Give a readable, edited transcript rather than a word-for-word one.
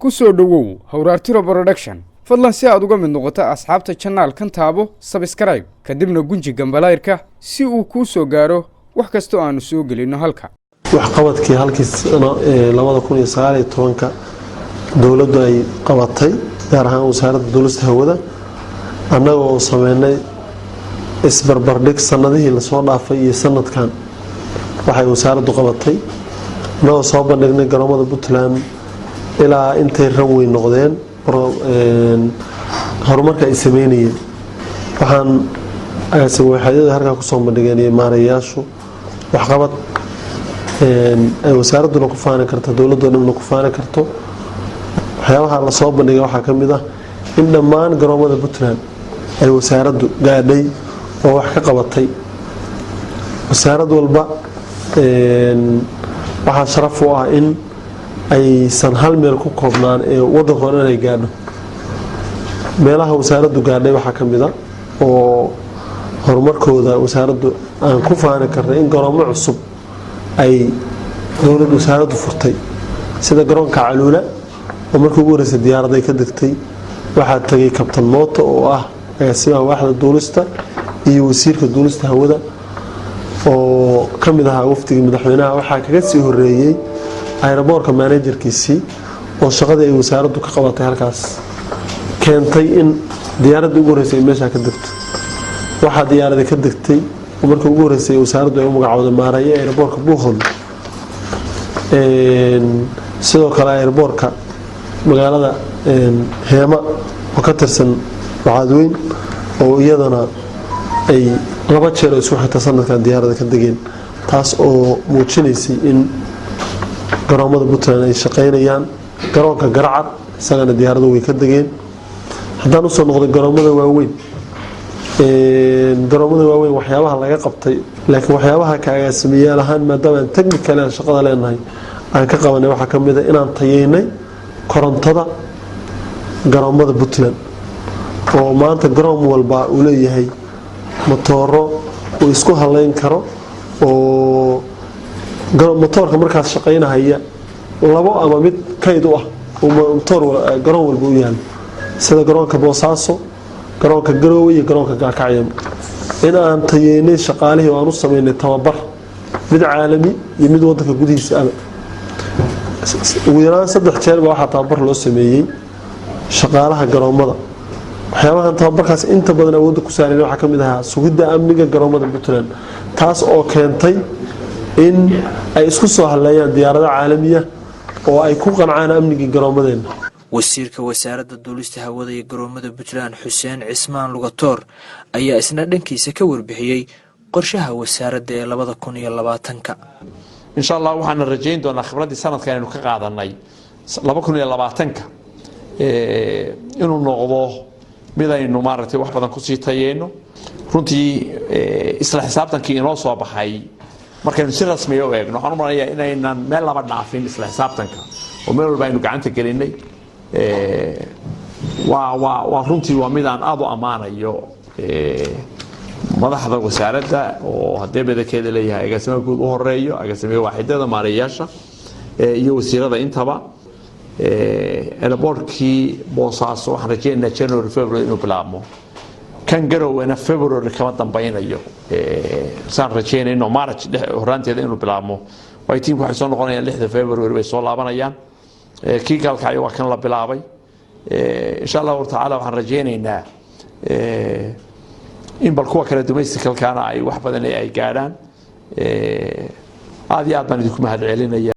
ku soo dhawow hawraartiro production fadlan si aad uga mid noqoto asxaabta channel kan taabo subscribe kadibna gunji gambaleerka si uu ku soo gaaro wax kasta oo aanu soo gelino halka wax qabadkii halkii 2019 dawladdu ay qabatay gaar ahaan wasaaradda duulista hawada annagoo sameynay isbarbardhig sanadihii la soo dhaafay iyo sanadkan waxay wasaaraddu qabatay noo soo bandhignay garoomada Puntland ilaa intay ranway noqdeen horumarka ay sameynayeen waxaan waxayada halka ku soo bandhigay maarayaashu wax qabad ay wasaaraddu ku faanan karto dawladdu ku faanan karto waxyaabaha la soo bandhigay waxa kamid ah in dhammaan garoomada Puntland ay wasaaraddu gaadhay oo wax ka qabatay wasaarad walba waxa sharaf u ah in ay san hal meel ku koobnaan ee wadanka oo dhan ay gaadho meelaha wasaaraddu gaadhay waxa kamid ah oo horumarkooda wasaaraddu aan ku faanan karnay in garoomo cusub ay dawladdu wasaaraddu furtay sida garoonka Caluula oo markii ugu horeysay diyaarada ay ka degtay waxa tagay kabtan mooto oo ah agaasimaha waaxda duulista iyo wasiirka duulista hawada oo kamid ah wafdiga madaxweynaha waxa kaga sii horeeyay aeroboorka managerkiisii oo shaqada ay wasaaraddu ka qabatay halkaas keentay in diyaaradda ugu horeysay meesha ka degto waxa diyaaradda ka degtay markii ugu horeysay wasaaraddu ay u magacowday maaraya aeroboorka Buuxood sidoo kale aeroboorka magaalada Heema oo ka tirsan Wacadweyn oo iyadana ay laba jeer isku xigta sanadkan diyaaradda ka degeen taas oo muujinaysay in garoomada Puntland ay shaqeynayaan garoonka Garacad isagana diyaaraddu way ka degeen haddaan u soo noqday garoomada waaweyn waxyaabaha laga qabtay laakiin waxyaabaha ka agaasimayaal ahaan maadaama technical shaqada leenahay aan ka qabanay waxa kamid ah inaan tayeynay korontada garoomada Puntland oo maanta garoom walba uu leeyahay matooro oo isku haleyn karo oo motorka markaas shaqeynaya labo ama mid kayd u ah oo motor garoon walba u yaal sida garoonka Boosaaso garoonka Garoowe iyo garoonka Gaalkacyo in aan tayeynay shaqaalihii oo aan u sameynay tababar mid caalami iyo mid wadanka gudihiisa ah ugu yaraan 3 jeer waxa tababar loo sameeyay shaqaalaha garoomada waxyaabaha tababarkaas inta badan awood ku saaray waxa kamid ah sugidda amniga garoomada Puntland taas oo keentay in ay isku soo haleeyaan diyaarada caalamiya oo ay ku qancaan amniga garoomadeena wasiirka wasaaradda duulista hawada iyo garoomada Puntland Xuseen Cismaan Lugatoor ayaa isna dhankiisa ka warbixiyay qorshaha wasaaradda ee 2020 insha Allah waxaan rajayn doonaa khibradii sanadkan inuu ka qaadanay 2020 inuu noqdo mid aynu maaragtay wax badan ku sii tayeeno runtii isla xisaabtankii inoo soo baxay markaynu si rasmi ah u eegno waxaan u maleynayaa inaynan meel laba dhaafin isla xisaabtanka oo meel walba aynu gacanta gelinay waa runtii waa mid aan aad u amaanayo madaxda wasaaradda oo haddii badankeeda leeyahay agaasimaha guud u horeeyo agaasimaha waaxidada maarayaasha iyo wasiirada intaba airportkii Boosaaso waxaan rajaynayaa January February inuu bilaabmo kan Garoowena February kama dambaynayo saan rajaynayno March horaanteeda inuu bilaabmo way tiimku waxay soo noqonayaan 6 February bay soo laabanayaan kii Gaalkacyo waa kan la bilaabay insha Allah ta'ala waxaan rajaynaynaa in bal kuwa kala dumaystikalkaana ay wax badan ay gaadhaan aad iyo aad baan idinku mahadcelinaya